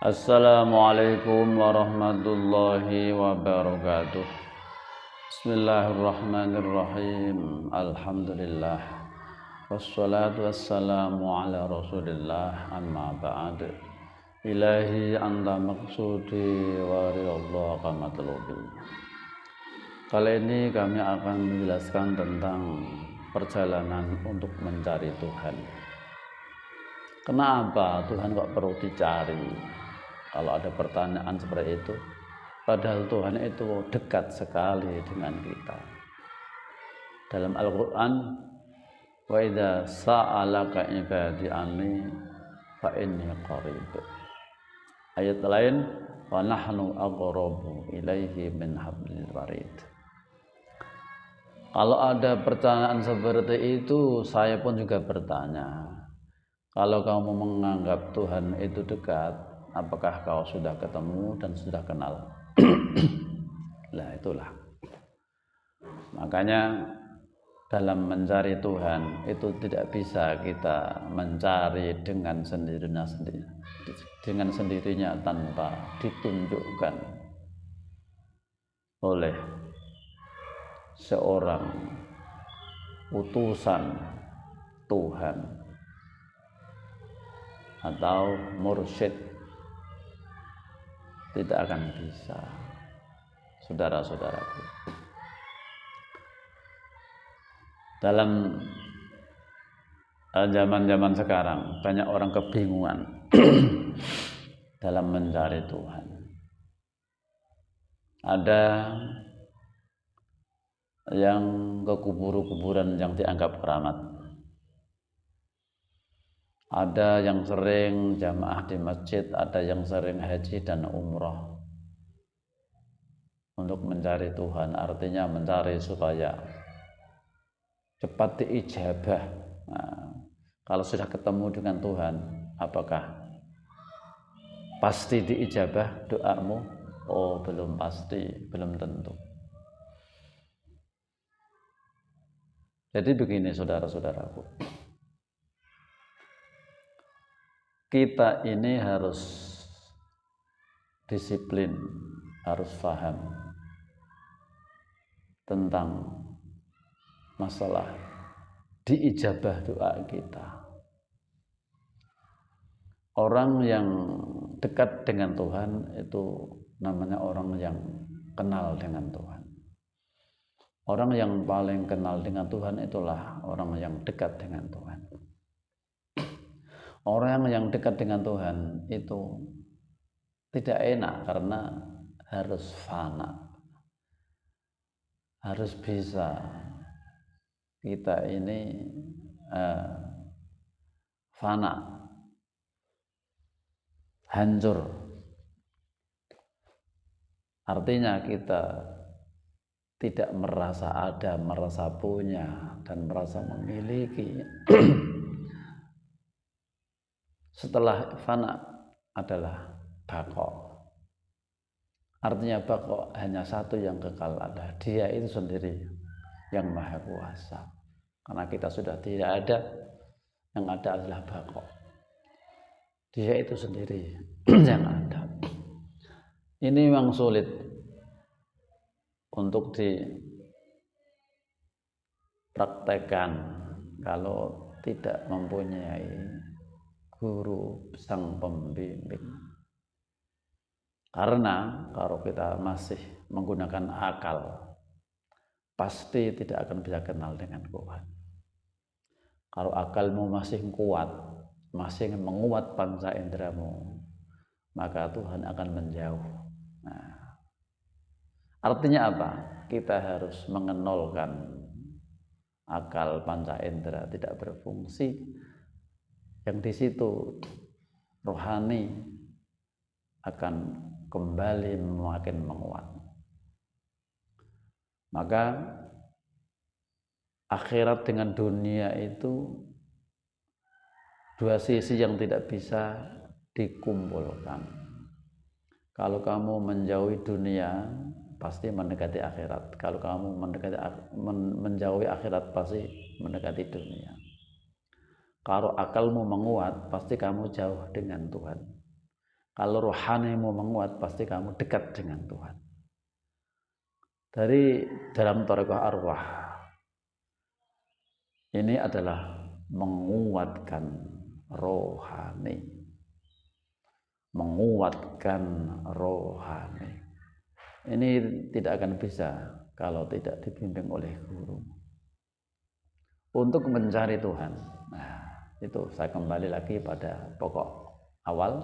Assalamualaikum warahmatullahi wabarakatuh. Bismillahirrahmanirrahim. Alhamdulillah. Wassalatu wassalamu ala rasulillah. Amma ba'd. Ilahi anta maqsudi wa ridallah kamatlubi. Kali ini kami akan menjelaskan tentang perjalanan untuk mencari Tuhan. Kenapa Tuhan kok perlu dicari? Kalau ada pertanyaan seperti itu, padahal Tuhan itu dekat sekali dengan kita. Dalam Al-Quran, wa idza sa'alaka ibadi anni fa inni qarib. Ayat lain, wa nahnu aqrabu ilaihi min hablil warid. Kalau ada pertanyaan seperti itu, saya pun juga bertanya. Kalau kamu menganggap Tuhan itu dekat, apakah kau sudah ketemu dan sudah kenal? Nah, itulah. Makanya dalam mencari Tuhan itu tidak bisa kita mencari dengan sendirinya tanpa ditunjukkan oleh seorang utusan Tuhan atau mursyid. Tidak akan bisa, saudara-saudaraku. Dalam zaman-zaman sekarang banyak orang kebingungan dalam mencari Tuhan. Ada yang ke kuburan yang dianggap keramat. Ada yang sering jamaah di masjid, ada yang sering haji dan umrah untuk mencari Tuhan, artinya mencari supaya cepat diijabah. Nah, kalau sudah ketemu dengan Tuhan, apakah pasti diijabah doamu? Oh, belum pasti, belum tentu. Jadi begini saudara-saudaraku, kita ini harus disiplin, harus paham tentang masalah diijabah doa kita. Orang yang dekat dengan Tuhan itu namanya orang yang kenal dengan Tuhan. Orang yang paling kenal dengan Tuhan itulah orang yang dekat dengan Tuhan. Orang yang dekat dengan Tuhan itu tidak enak karena harus fana. Harus bisa kita ini fana, hancur. Artinya kita tidak merasa ada, merasa punya, dan merasa memiliki. Setelah fana adalah baqo. Artinya baqo hanya satu yang kekal, adalah Dia itu sendiri yang maha kuasa. Karena kita sudah tidak ada, yang ada adalah baqo. Dia itu sendiri yang ada. Ini memang sulit untuk dipraktekkan kalau tidak mempunyai guru sang pembimbing. Karena kalau kita masih menggunakan akal, pasti tidak akan bisa kenal dengan Tuhan. Kalau akalmu masih kuat, masih menguat panca inderamu, maka Tuhan akan menjauh. Nah, artinya apa? Kita harus mengenolkan akal panca indera tidak berfungsi. Yang di situ rohani akan kembali makin menguat. Maka akhirat dengan dunia itu dua sisi yang tidak bisa dikumpulkan. Kalau kamu menjauhi dunia, pasti mendekati akhirat. Kalau kamu menjauhi akhirat, pasti mendekati dunia. Kalau akalmu menguat, pasti kamu jauh dengan Tuhan. Kalau rohanimu menguat, pasti kamu dekat dengan Tuhan. Dari dalam thariqah arwah, ini adalah menguatkan rohani. Menguatkan rohani. Ini tidak akan bisa kalau tidak dibimbing oleh guru. Untuk mencari Tuhan. Nah, itu saya kembali lagi pada pokok awal.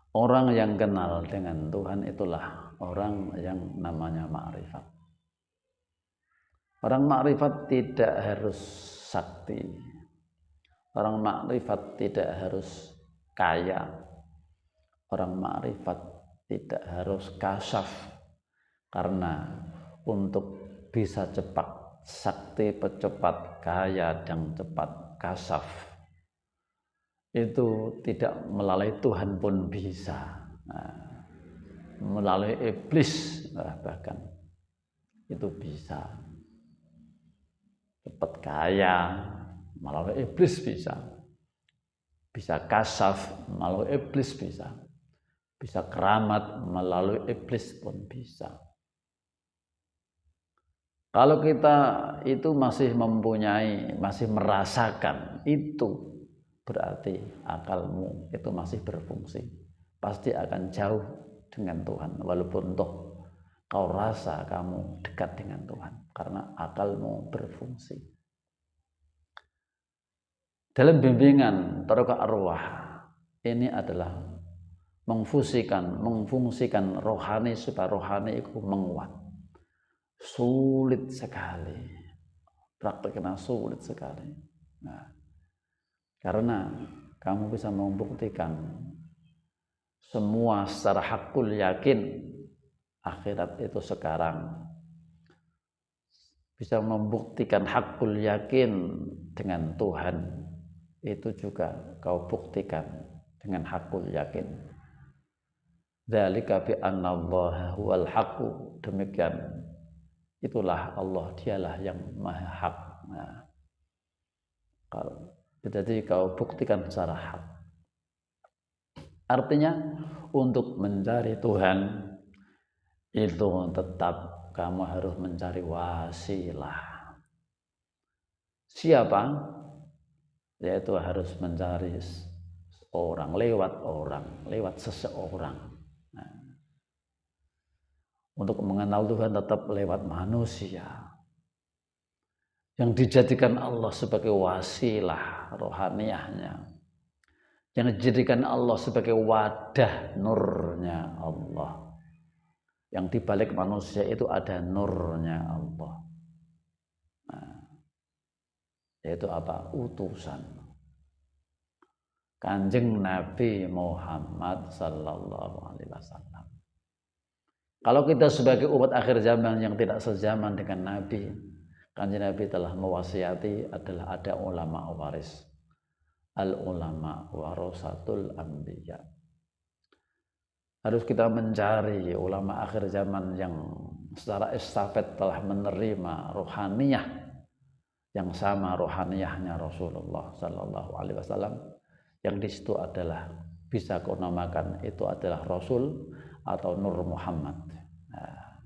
Orang yang kenal dengan Tuhan itulah orang yang namanya ma'rifat. Orang ma'rifat tidak harus sakti. Orang ma'rifat tidak harus kaya. Orang ma'rifat tidak harus kasyaf. Karena untuk bisa cepat sakti, cepat kaya, dan cepat kasyaf, itu tidak melalui Tuhan pun bisa. Nah, melalui iblis bahkan itu bisa. Cepat kaya melalui iblis bisa. Bisa kasyaf melalui iblis bisa. Bisa keramat melalui iblis pun bisa. Kalau kita itu masih mempunyai, masih merasakan itu, berarti akalmu itu masih berfungsi. Pasti akan jauh dengan Tuhan, walaupun toh kau rasa kamu dekat dengan Tuhan, karena akalmu berfungsi. Dalam bimbingan thariqah arwah, ini adalah mengfungsikan rohani supaya rohani itu menguat. Sulit sekali, prakteknya sulit sekali. Nah, karena kamu bisa membuktikan semua secara hakul yakin akhirat itu sekarang, bisa membuktikan hakul yakin dengan Tuhan itu juga kau buktikan dengan hakul yakin. Dzalika bi annallaha huwal haqqu, demikian itulah Allah, dialah yang maha hak. Nah, jadi kau buktikan secara hak. Artinya untuk mencari Tuhan itu tetap kamu harus mencari wasilah. Siapa? Yaitu harus mencari orang, lewat seseorang. Nah, untuk mengenal Tuhan tetap lewat manusia yang dijadikan Allah sebagai wasilah rohaniyahnya, yang dijadikan Allah sebagai wadah nurnya Allah, yang dibalik manusia itu ada nurnya Allah. Nah, yaitu apa? Utusan Kanjeng Nabi Muhammad sallallahu alaihi wasallam. Kalau kita sebagai umat akhir zaman yang tidak sezaman dengan Nabi, Kanjeng Nabi telah mewasiati adalah ada ulama waris. Al ulama warasatul anbiya. Harus kita mencari ulama akhir zaman yang secara estafet telah menerima rohaniyah yang sama rohaniyahnya Rasulullah sallallahu alaihi wasallam, yang di situ adalah bisa kau namakan itu adalah Rasul atau Nur Muhammad. Nah,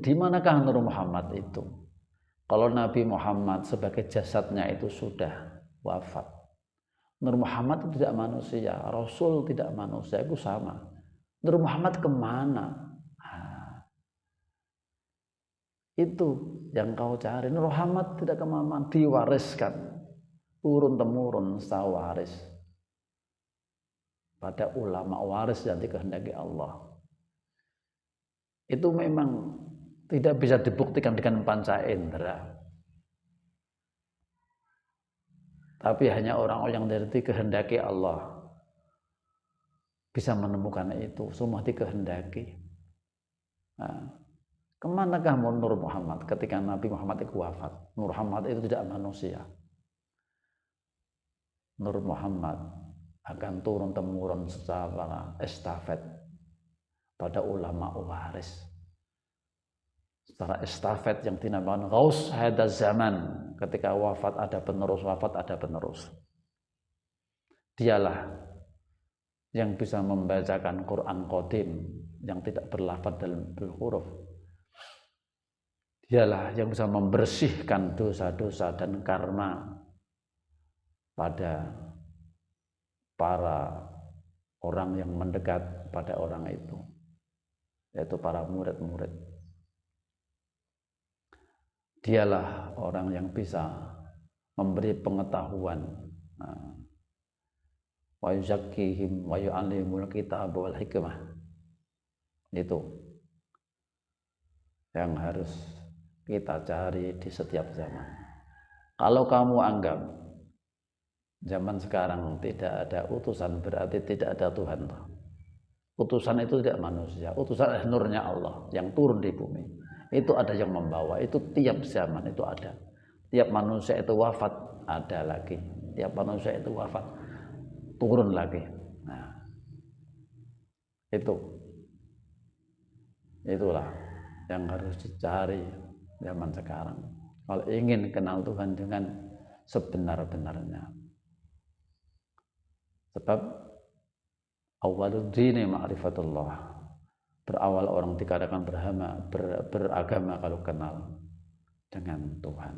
di manakah Nur Muhammad itu? Kalau Nabi Muhammad sebagai jasadnya itu sudah wafat, Nur Muhammad itu tidak manusia, Rasul tidak manusia, itu sama. Nur Muhammad kemana? Nah, itu yang kau cari. Nur Muhammad tidak kemana, diwariskan turun temurun sawaris pada ulama waris yang dikehendaki Allah. Itu memang tidak bisa dibuktikan dengan panca indera, tapi hanya orang-orang yang dikehendaki Allah bisa menemukan itu. Semua dikehendaki. Nah, kemanakah Nur Muhammad ketika Nabi Muhammad itu wafat? Nur Muhammad itu tidak manusia. Nur Muhammad akan turun temurun secara estafet pada ulama waris, secara estafet yang dinamakan Ghaus Hadaz Zaman. Ketika wafat ada penerus, wafat ada penerus. Dialah yang bisa membacakan Quran Qadim yang tidak berlafaz dan berhuruf. Dialah yang bisa membersihkan dosa-dosa dan karma pada para orang yang mendekat pada orang itu, yaitu para murid-murid. Dialah orang yang bisa memberi pengetahuan, wa yuzakkihim wa yu'allimul kitab wal hikmah. Itu yang harus kita cari di setiap zaman. Kalau kamu anggap zaman sekarang tidak ada utusan, berarti tidak ada Tuhan. Utusan itu tidak manusia, utusan adalah nurnya Allah yang turun di bumi. Itu ada yang membawa, itu tiap zaman itu ada. Tiap manusia itu wafat, ada lagi. Tiap manusia itu wafat, turun lagi. Nah, itulah yang harus dicari zaman sekarang. Kalau ingin kenal Tuhan dengan sebenar-benarnya. Sebab awwaluddini ma'rifatullah. Berawal orang dikatakan beragama kalau kenal dengan Tuhan.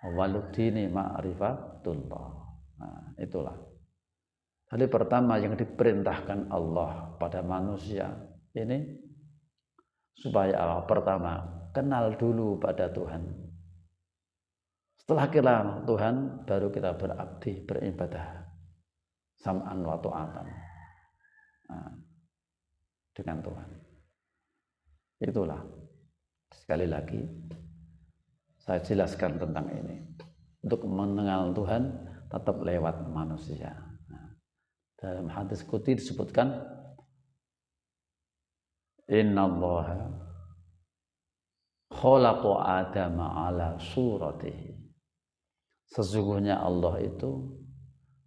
Awwaluddini ma'rifatullah. Nah, itulah. Jadi pertama yang diperintahkan Allah pada manusia ini supaya Allah pertama kenal dulu pada Tuhan. Setelah kenal Tuhan, baru kita berakti, beribadah sam'an wa ta'atan dengan Tuhan. Itulah, sekali lagi saya jelaskan tentang ini. Untuk mengenal Tuhan tetap lewat manusia. Dalam hadis qudsi disebutkan, innallaha khalaqa adama ala suratihi. Sesungguhnya Allah itu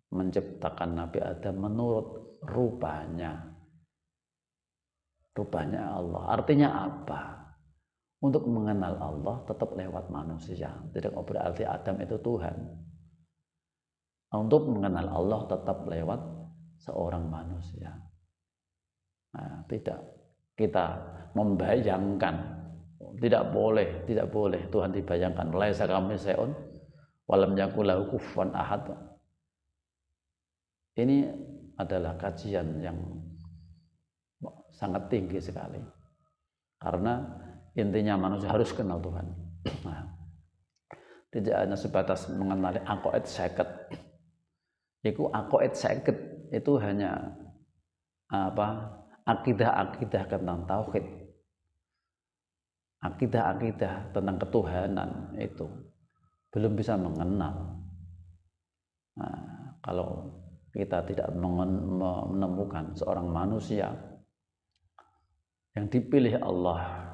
menciptakan Nabi Adam menurut rupanya. Rupanya Allah. Artinya apa? Untuk mengenal Allah tetap lewat manusia. Tidak berarti Adam itu Tuhan. Untuk mengenal Allah tetap lewat seorang manusia. Nah, tidak kita membayangkan, tidak boleh Tuhan dibayangkan. Laisa kamitslihi walam yakul lahu kufuwan ahad. Ini adalah kajian yang sangat tinggi sekali. Karena intinya manusia harus kenal Tuhan. Nah, tidak hanya sebatas mengenali aqaid seket. Aqaid seket itu hanya akidah-akidah tentang tauhid, akidah-akidah tentang ketuhanan itu belum bisa mengenal. Nah, kalau kita tidak menemukan seorang manusia yang dipilih Allah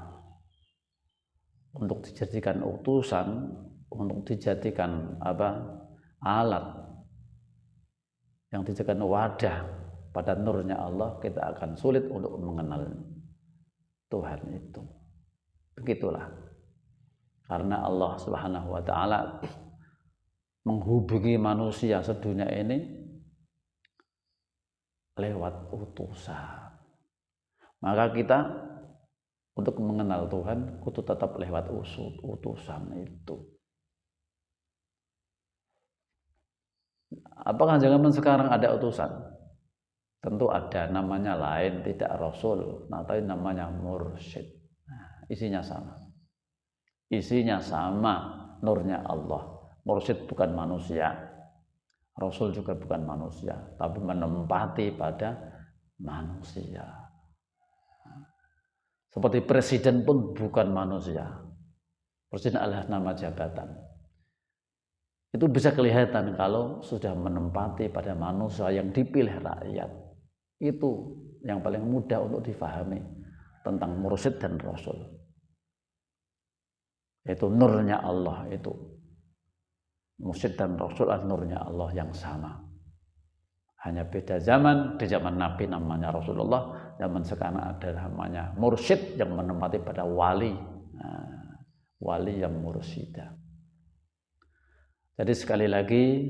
untuk dijadikan utusan, untuk dijadikan alat, yang dijadikan wadah pada nurnya Allah, kita akan sulit untuk mengenal Tuhan itu. Begitulah. Karena Allah Subhanahu wa taala menghubungi manusia sedunia ini lewat utusan. Maka kita untuk mengenal Tuhan kudu tetap lewat utusan itu. Apakah zaman sekarang ada utusan? Tentu ada, namanya lain, tidak rasul, tapi namanya mursyid. Nah, isinya sama. Isinya sama, nurnya Allah. Mursyid bukan manusia, rasul juga bukan manusia, tapi menempati pada manusia. Seperti presiden pun bukan manusia. Presiden adalah nama jabatan. Itu bisa kelihatan kalau sudah menempati pada manusia yang dipilih rakyat. Itu yang paling mudah untuk difahami tentang mursyid dan rasul. Itu nurnya Allah itu. Mursyid dan rasul adalah nurnya Allah yang sama. Hanya beda zaman. Di zaman Nabi namanya Rasulullah, zaman sekarang adalah namanya mursyid yang menempati pada wali. Nah, wali yang mursyida. Jadi sekali lagi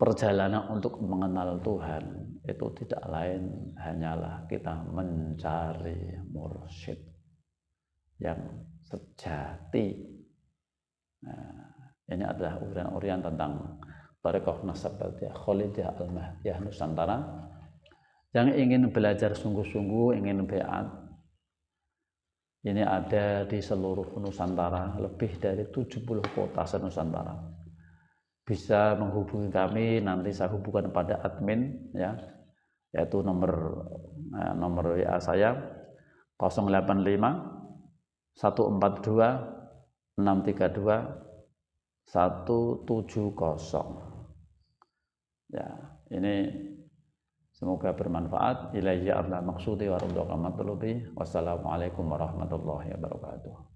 perjalanan untuk mengenal Tuhan itu tidak lain hanyalah kita mencari mursyid yang sejati. Nah, ini adalah urian-urian tentang Thariqah Naksabandiyah Khalidiyah Al-Mahdiyah Nusantara. Yang ingin belajar sungguh-sungguh, ingin beat, ini ada di seluruh Nusantara, lebih dari 70 kota se-Nusantara. Bisa menghubungi kami, nanti saya hubungkan pada admin ya, yaitu nomor WA saya 085 142 632 170. Ya, ini semoga bermanfaat. Ilaihi a'la maqsudi wa ridha matlubi. Wassalamualaikum warahmatullahi wabarakatuh.